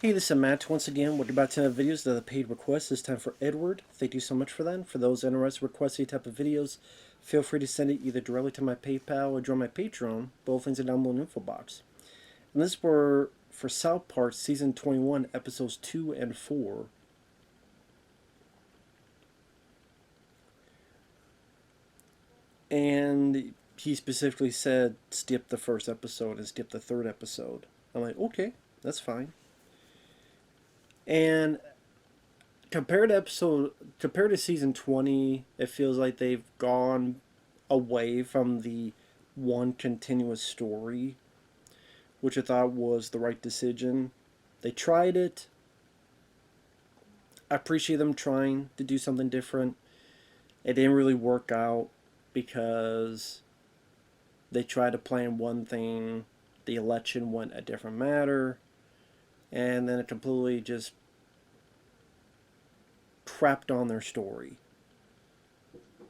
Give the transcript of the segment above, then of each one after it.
Hey, this is Matt once again. We're about to have videos that are paid requests. This time for Edward. Thank you so much for that. For those interested in requesting type of videos, feel free to send it either directly to my PayPal or join my Patreon. Both links are down below in the info box. And this were for South Park Season 21, Episodes 2 and 4. And he specifically said skip the first episode and skip the third episode. I'm like, okay, that's fine. And compared to season 20, it feels like they've gone away from the one continuous story, which I thought was the right decision. They tried it. I appreciate them trying to do something different. It didn't really work out because they tried to plan one thing, the election went a different matter, and then it completely just crapped on their story.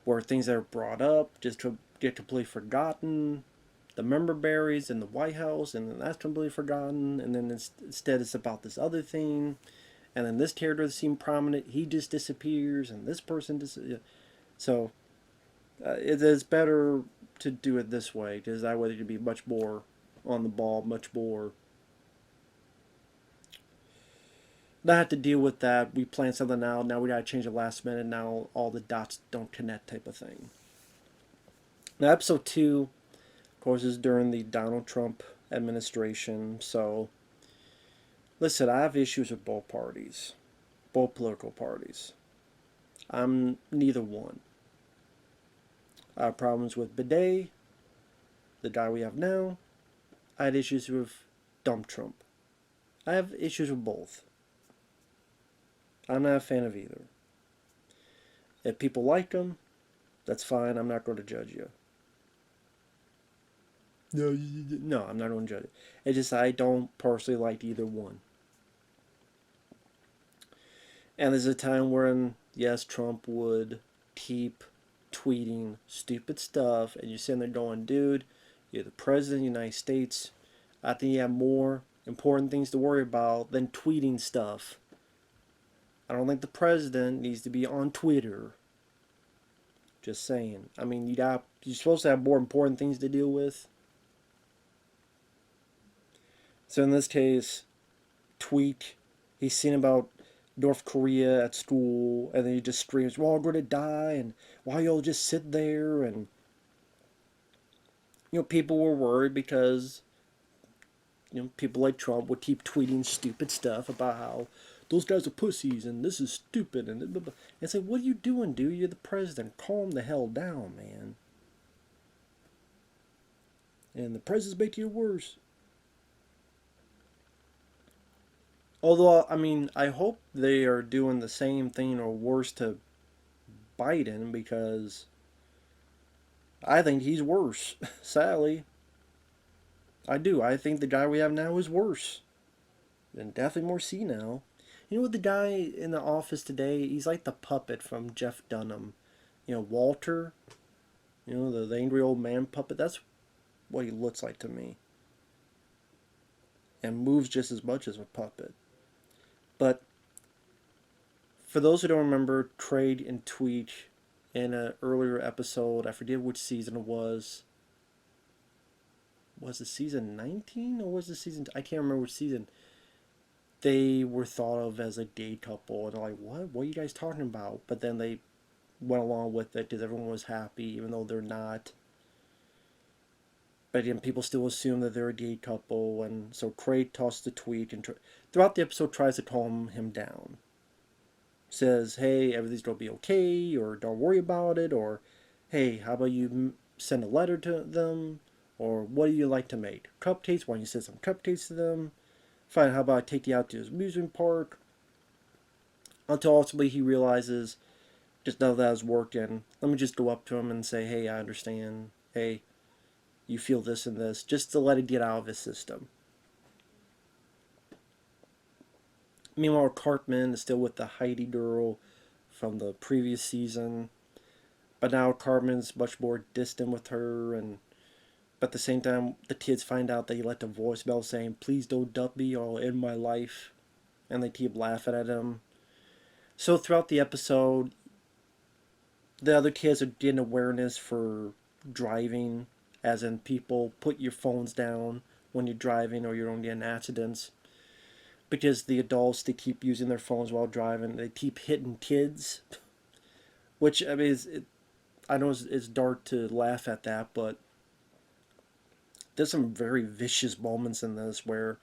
Where things that are brought up just to get completely forgotten. The member berries in the White House, and then that's completely forgotten. And then instead, it's about this other thing. And then this character that seemed prominent, he just disappears, and this person disappears. So it is better to do it this way, because that way you can be much more on the ball, much more. Not have to deal with that. We planned something out. Now we gotta change it last minute. Now all the dots don't connect, type of thing. Now episode 2, of course, is during the Donald Trump administration. So, listen, I have issues with both parties, both political parties. I'm neither one. I have problems with Bidet, the guy we have now. I had issues with Dump Trump. I have issues with both. I'm not a fan of either. If people like them, that's fine. I'm not going to judge you. No, I'm not going to judge it. It's just I don't personally like either one. And there's a time when, yes, Trump would keep tweeting stupid stuff, and you're sitting there going, dude, you're the president of the United States. I think you have more important things to worry about than tweeting stuff. I don't think the president needs to be on Twitter. Just saying. I mean, you're supposed to have more important things to deal with. So in this case, tweet. He's seen about North Korea at school, and then he just screams, "We're all going to die," and why y'all just sit there? And people were worried because people like Trump would keep tweeting stupid stuff about how those guys are pussies and this is stupid and blah, blah, blah. And say, what are you doing, dude? You're the president. Calm the hell down, man. And the president's making it worse. Although, I mean, I hope they are doing the same thing or worse to Biden, because I think he's worse. Sadly, I do. I think the guy we have now is worse. And definitely more senile. You know what, the guy in the office today, he's like the puppet from Jeff Dunham. Walter, the angry old man puppet. That's what he looks like to me. And moves just as much as a puppet. But for those who don't remember, Trade and Tweet in an earlier episode, I forget which season it was. Was it season 19 or was it season? I can't remember which season. They were thought of as a gay couple, and they're like, "What? What are you guys talking about?" But then they went along with it because everyone was happy, even though they're not. But again, people still assume that they're a gay couple, and so Craig tosses the tweet, and throughout the episode tries to calm him down. Says, "Hey, everything's gonna be okay," or "Don't worry about it," or "Hey, how about you send a letter to them?" Or "What do you like to make? Cupcakes? Why don't you send some cupcakes to them?" Fine, how about I take you out to his amusement park? Until ultimately he realizes just none of that is working. Let me just go up to him and say, "Hey, I understand. Hey, you feel this and this," just to let it get out of his system. Meanwhile, Cartman is still with the Heidi girl from the previous season, but now Cartman's much more distant with her, and but at the same time, the kids find out that he left a voicemail saying, "Please don't dump me or I'll end my life." and they keep laughing at him. So throughout the episode, the other kids are getting awareness for driving, as in people put your phones down when you're driving or you're going to get in accidents. Because the adults, they keep using their phones while driving. They keep hitting kids, which I mean, I know it's dark to laugh at that, but there's some very vicious moments in this where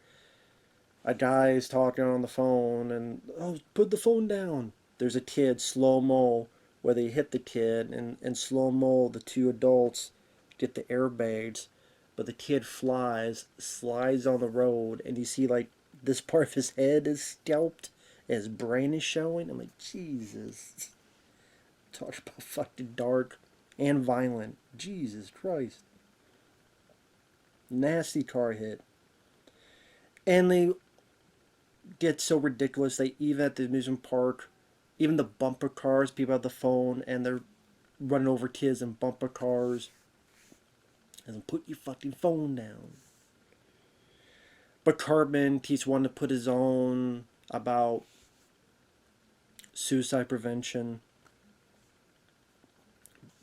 a guy is talking on the phone and, oh, put the phone down. There's a kid, slow mo, where they hit the kid, and in slow mo, the two adults get the airbags, but the kid flies, slides on the road, and you see like this part of his head is scalped, and his brain is showing. I'm like, Jesus. Talk about fucking dark and violent. Jesus Christ. Nasty car hit. And they get so ridiculous. They even at the amusement park, even the bumper cars, people have the phone and they're running over kids in bumper cars. And put your fucking phone down. But Cartman keeps wanting to put his own about suicide prevention.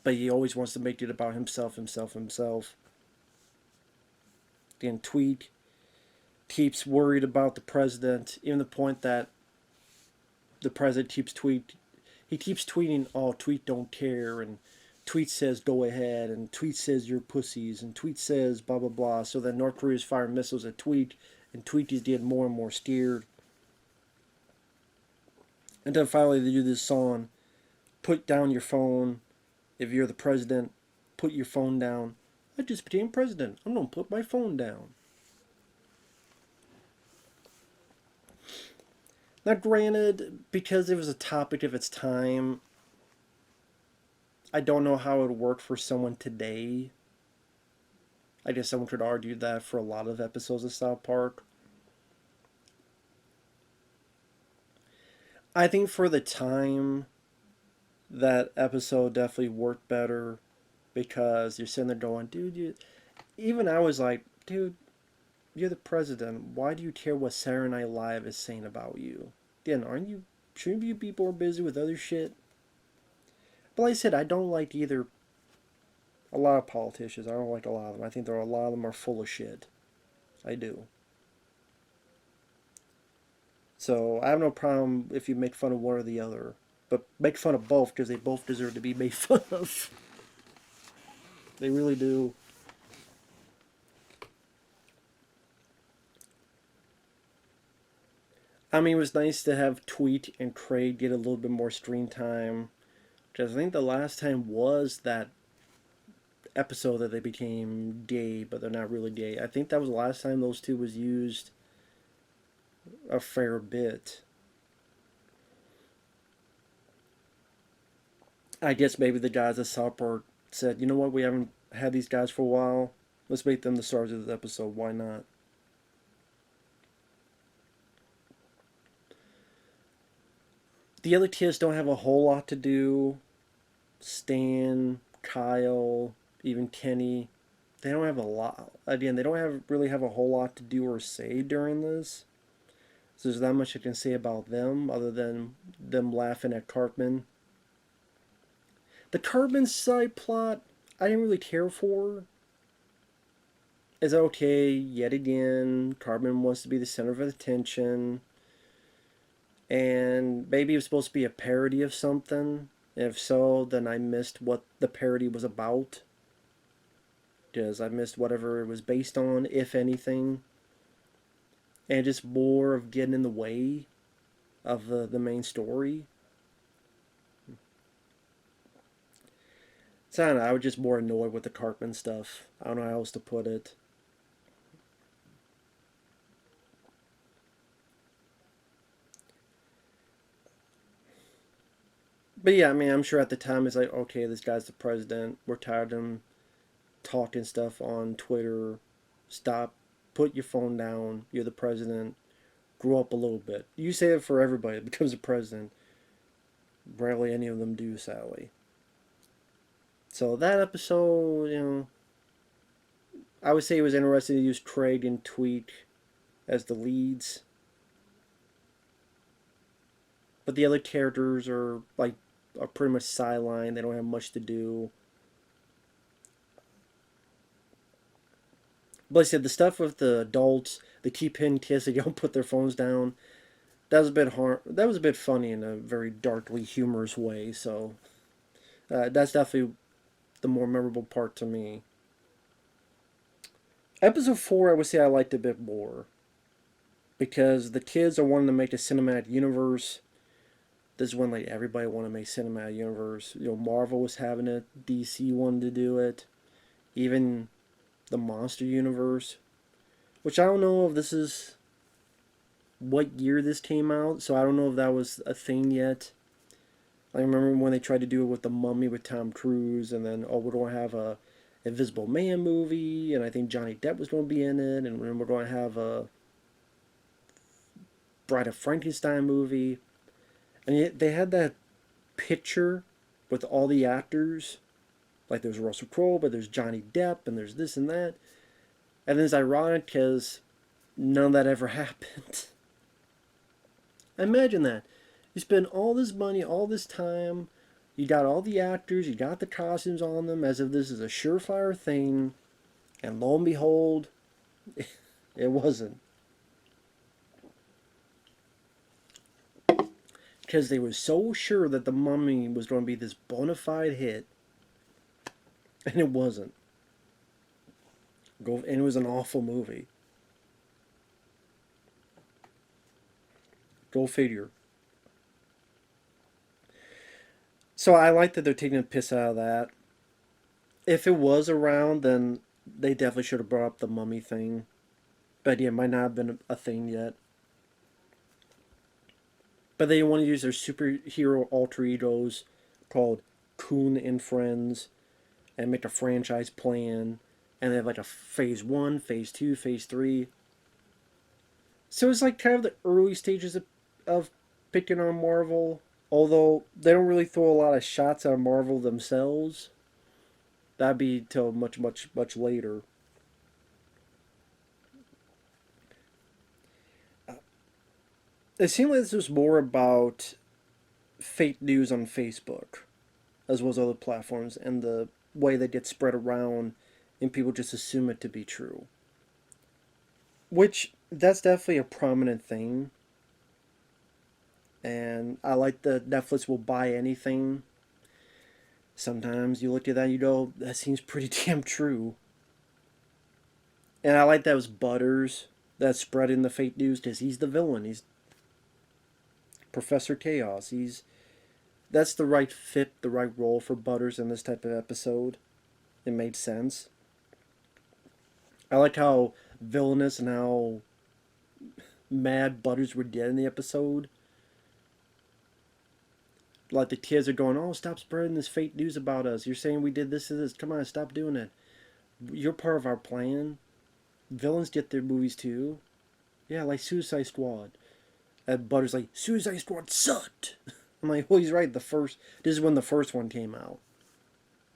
But he always wants to make it about himself. Again, Tweet keeps worried about the president, even the point that the president keeps tweeting, oh, Tweet don't care, and Tweet says go ahead, and Tweet says you're pussies, and Tweet says blah blah blah. So then North Korea's firing missiles at Tweet, and Tweet is getting more and more scared. And then finally they do this song, put down your phone. If you're the president, put your phone down. I just became president. I'm gonna put my phone down. Now, granted, because it was a topic of its time, I don't know how it would work for someone today. I guess someone could argue that for a lot of episodes of South Park. I think for the time, that episode definitely worked better because you're sitting there going, dude, even I was like, dude, you're the president. Why do you care what Saturday Night Live is saying about you? Then shouldn't you be more busy with other shit? But like I said, I don't like either a lot of politicians. I don't like a lot of them. I think a lot of them are full of shit. I do. So I have no problem if you make fun of one or the other. But make fun of both because they both deserve to be made fun of. They really do. I mean, it was nice to have Tweet and Craig get a little bit more screen time. Because I think the last time was that episode that they became gay, but they're not really gay. I think that was the last time those two was used a fair bit. I guess maybe the guys at South Park said, you know what, we haven't had these guys for a while. Let's make them the stars of this episode. Why not? The other kids don't have a whole lot to do. Stan, Kyle, even Kenny, they don't have a lot. Again, they don't really have a whole lot to do or say during this. So there's not much I can say about them other than them laughing at Cartman. The Cartman side plot, I didn't really care for. It's okay, yet again, Cartman wants to be the center of attention. And maybe it was supposed to be a parody of something. If so, then I missed what the parody was about. Because I missed whatever it was based on, if anything. And just more of getting in the way of the main story. So I don't know, I was just more annoyed with the Cartman stuff. I don't know how else to put it. But yeah, I mean, I'm sure at the time it's like, okay, this guy's the president. We're tired of him talking stuff on Twitter. Stop. Put your phone down. You're the president. Grow up a little bit. You say it for everybody that becomes a president. Rarely any of them do, sadly. So that episode, I would say it was interesting to use Craig and Tweet as the leads. but the other characters are pretty much sidelined. They don't have much to do. But like I said, the stuff with the adults, the keep in kids, they don't put their phones down. That was a bit That was a bit funny in a very darkly humorous way. So that's definitely the more memorable part to me. Episode 4, I would say I liked a bit more because the kids are wanting to make a cinematic universe. This is when like everybody wanted to make cinematic universe. Marvel was having it, DC wanted to do it, even the monster universe, which I don't know if this is what year this came out, so I don't know if that was a thing yet. I remember when they tried to do it with the Mummy with Tom Cruise, and then we're going to have a Invisible Man movie, and I think Johnny Depp was going to be in it, and we're going to have a Bride of Frankenstein movie, and yet they had that picture with all the actors. Like there's Russell Crowe, but there's Johnny Depp, and there's this and that. And it's ironic because none of that ever happened. Imagine that. You spend all this money, all this time, you got all the actors, you got the costumes on them as if this is a surefire thing, and lo and behold, it wasn't. Because they were so sure that The Mummy was going to be this bona fide hit, and it wasn't. And it was an awful movie. Go figure. So I like that they're taking a piss out of that. If it was around, then they definitely should have brought up the Mummy thing. But yeah, it might not have been a thing yet. But they want to use their superhero alter egos called Coon and Friends and make a franchise plan. And they have like a phase 1, phase 2, phase 3. So it's like kind of the early stages of picking on Marvel. Although they don't really throw a lot of shots at Marvel themselves. That'd be till much, much, much later. It seemed like this was more about fake news on Facebook, as well as other platforms, and the way they get spread around, and people just assume it to be true. Which, that's definitely a prominent thing. And I like that Netflix will buy anything. Sometimes you look at that and you go, that seems pretty damn true. And I like that it was Butters that's spreading the fake news because he's the villain. He's Professor Chaos. That's the right fit, the right role for Butters in this type of episode. It made sense. I like how villainous and how mad Butters would get in the episode. Like the kids are going, oh, stop spreading this fake news about us. You're saying we did this and this. Come on, stop doing it. You're part of our plan. Villains get their movies too. Yeah, like Suicide Squad. And Butter's like, Suicide Squad sucked. I'm like, well, he's right. This is when the first one came out.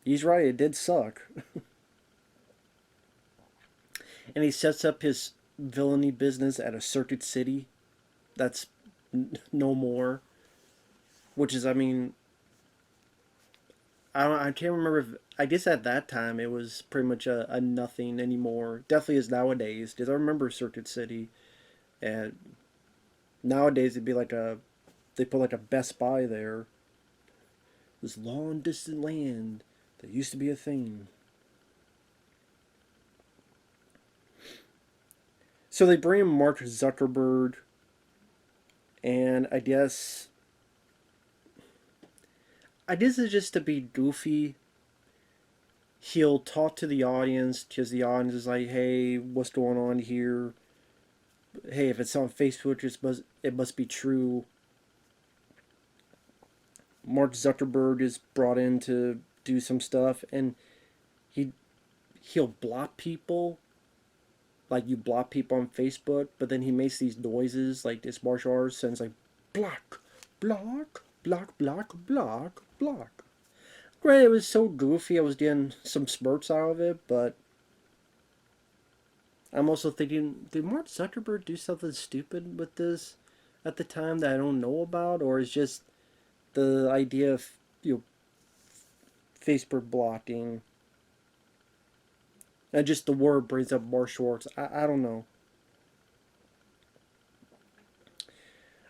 He's right. It did suck. And he sets up his villainy business at a Circuit City. That's no more. Which is, I mean, I can't remember if, I guess at that time it was pretty much a nothing anymore. Definitely is nowadays, because I remember Circuit City, and nowadays it'd be like they put like a Best Buy there. This long distant land that used to be a thing. So they bring in Mark Zuckerberg, and I guess it's just to be goofy. He'll talk to the audience because the audience is like, hey, what's going on here? Hey, if it's on Facebook, it must be true. Mark Zuckerberg is brought in to do some stuff, and he'll block people. Like you block people on Facebook, but then he makes these noises like this martial arts, and it's like block, block, block, block, block, block. Granted, it was so goofy, I was getting some smirks out of it, but I'm also thinking, did Mark Zuckerberg do something stupid with this? at the time that I don't know about, or is just the idea of Facebook blocking and just the word brings up martial arts. I don't know.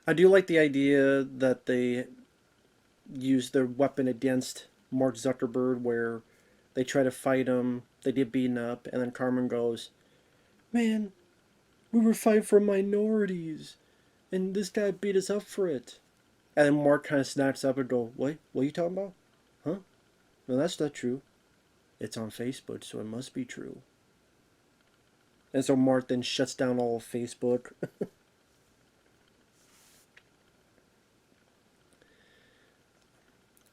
I do like the idea that they use their weapon against Mark Zuckerberg, where they try to fight him, they get beaten up, and then Carmen goes, "Man, we were fighting for minorities, and this guy beat us up for it." And then Mark kind of snaps up and go, "What? What are you talking about? Huh? No, that's not true. It's on Facebook, so it must be true." And so Mark then shuts down all of Facebook.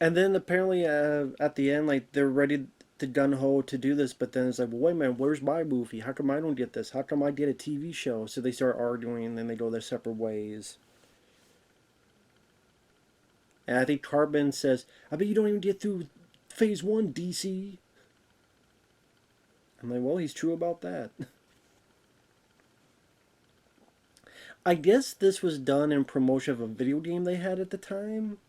And then apparently at the end, like they're ready to gun ho to do this, but then it's like, well, wait a minute, where's my movie? How come I don't get this? How come I get a TV show? So they start arguing, and then they go their separate ways. And I think Carbon says, "I bet you don't even get through phase one, DC." I'm like, well, he's true about that. I guess this was done in promotion of a video game they had at the time,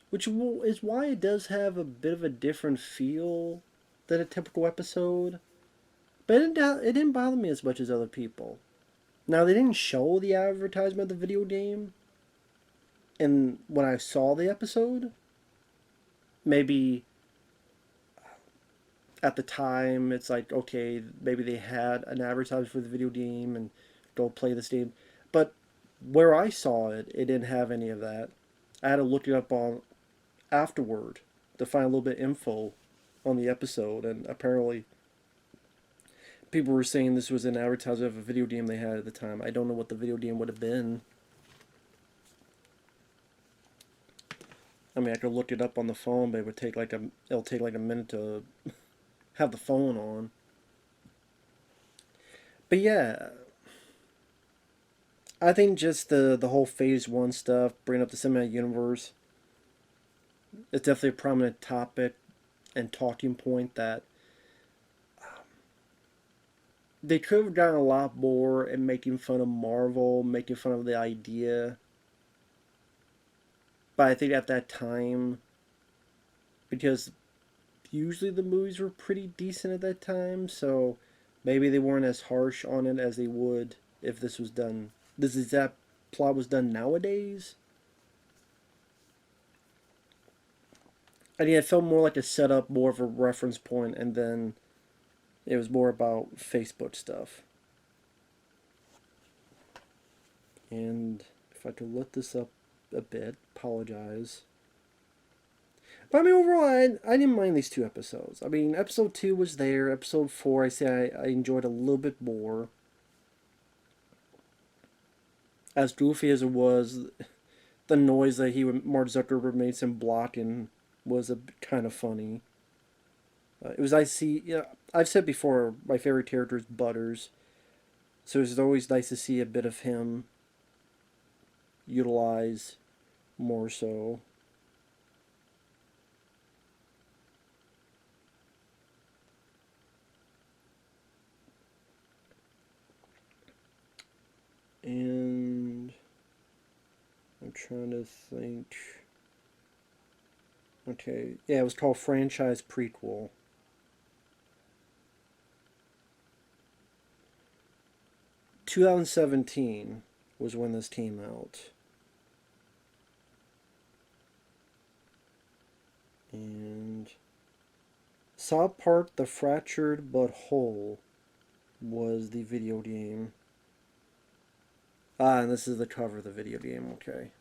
which is why it does have a bit of a different feel than a typical episode. But it didn't bother me as much as other people. Now, they didn't show the advertisement of the video game, and when I saw the episode, maybe at the time it's like, okay, maybe they had an advertisement for the video game and go play this game. But where I saw it, it didn't have any of that. I had to look it up on afterward to find a little bit of info on the episode, and apparently people were saying this was an advertisement of a video game they had at the time. I don't know what the video game would have been. I mean, I could look it up on the phone, but it'll take like a minute to have the phone on. But yeah, I think just the whole phase one stuff, bringing up the cinematic universe, it's definitely a prominent topic and talking point that they could have done a lot more in making fun of Marvel, making fun of the idea. But I think at that time, because usually the movies were pretty decent at that time, so maybe they weren't as harsh on it as they would if this was done. This exact plot was done nowadays. I think it felt more like a setup, more of a reference point, and then it was more about Facebook stuff. And if I could let this up a bit, apologize. But I mean, overall, I didn't mind these two episodes. I mean, episode 2 was there. Episode 4, I say I enjoyed a little bit more. As goofy as it was, the noise that Mark Zuckerberg made some blocking was a kind of funny. It was I see. Yeah, I've said before my favorite character is Butters, so it's always nice to see a bit of him utilized more so. And I'm trying to think. Okay, yeah, it was called Franchise Prequel. 2017 was when this came out. And South Park The Fractured But Whole was the video game. Ah, and this is the cover of the video game, okay.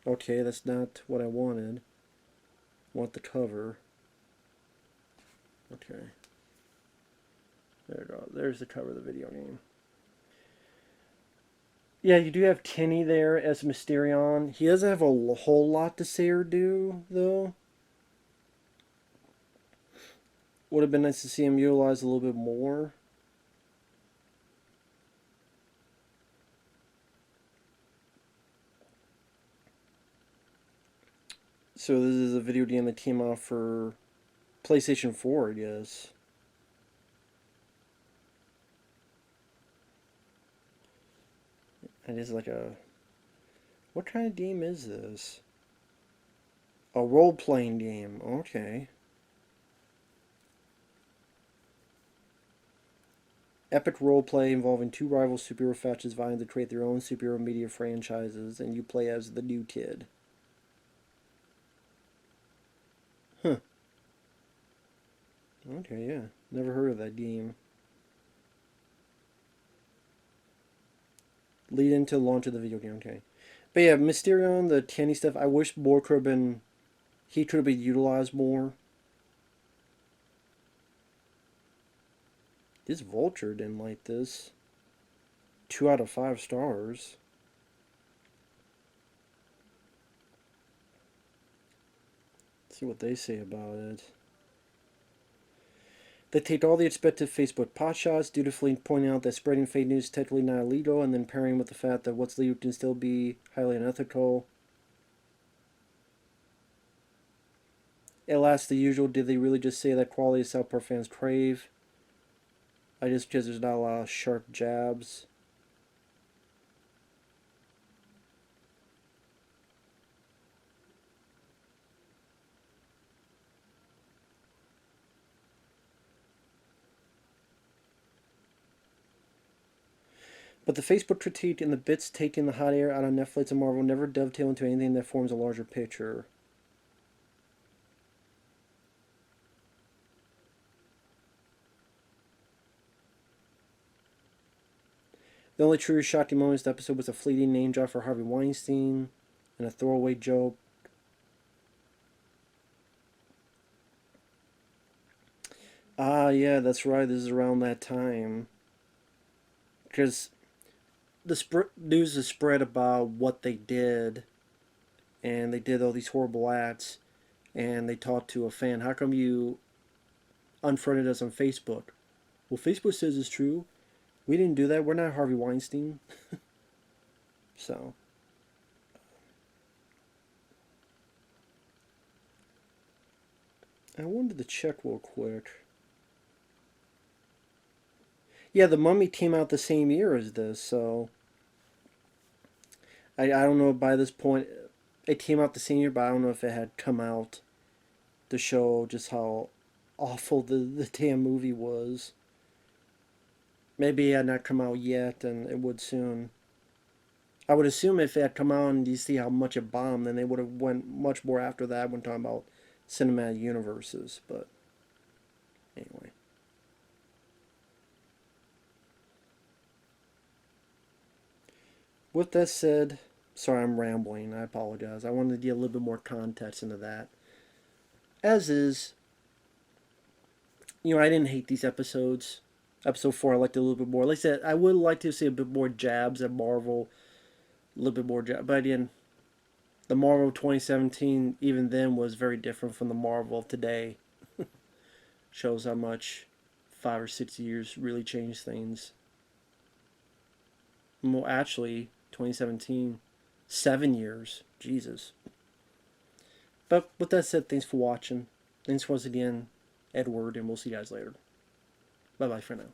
Okay, that's not what I wanted. I want the cover. Okay. There we go. There's the cover of the video game. Yeah, you do have Kenny there as Mysterion. He doesn't have a whole lot to say or do, though. Would have been nice to see him utilized a little bit more. So this is a video game that came out for PlayStation 4, I guess. It is like a... What kind of game is this? A role-playing game. Okay. Epic roleplay involving two rival superhero factions vying to create their own superhero media franchises, and you play as the new kid. Huh. Okay, yeah. Never heard of that game. Lead into the launch of the video game, okay. But yeah, Mysterio and the Tanny stuff, I wish more could have been... He could have been utilized more. This Vulture didn't like this. 2 out of 5 stars. Let's see what they say about it. They take all the expected Facebook potshots, dutifully pointing out that spreading fake news is technically not illegal, and then pairing with the fact that what's legal can still be highly unethical. Alas, the usual, did they really just say that quality is South Park fans crave? I just because there's not a lot of sharp jabs. But the Facebook critique and the bits taking the hot air out of Netflix and Marvel never dovetail into anything that forms a larger picture. The only truly shocking moment in the episode was a fleeting name drop for Harvey Weinstein and a throwaway joke. Ah, yeah, that's right. This is around that time. Because the news is spread about what they did, and they did all these horrible acts, and they talked to a fan. How come you unfriended us on Facebook? Well, Facebook says it's true. We didn't do that. We're not Harvey Weinstein. So, I wanted to check real quick. Yeah, The Mummy came out the same year as this, so I don't know by this point. It came out the same year, but I don't know if it had come out to show just how awful the damn movie was. Maybe it had not come out yet, and it would soon. I would assume if it had come out and you see how much it bombed, then they would have went much more after that when talking about cinematic universes. But anyway. With that said, sorry I'm rambling. I apologize. I wanted to get a little bit more context into that. As is, I didn't hate these episodes. Episode 4 I liked it a little bit more. Like I said, I would like to see a bit more jabs at Marvel. A little bit more jabs. But again, the Marvel 2017, even then, was very different from the Marvel of today. Shows how much 5 or 6 years really changed things. Well, actually, 2017, 7 years. Jesus. But with that said, thanks for watching. Thanks once again, Edward, and we'll see you guys later. Bye bye for now.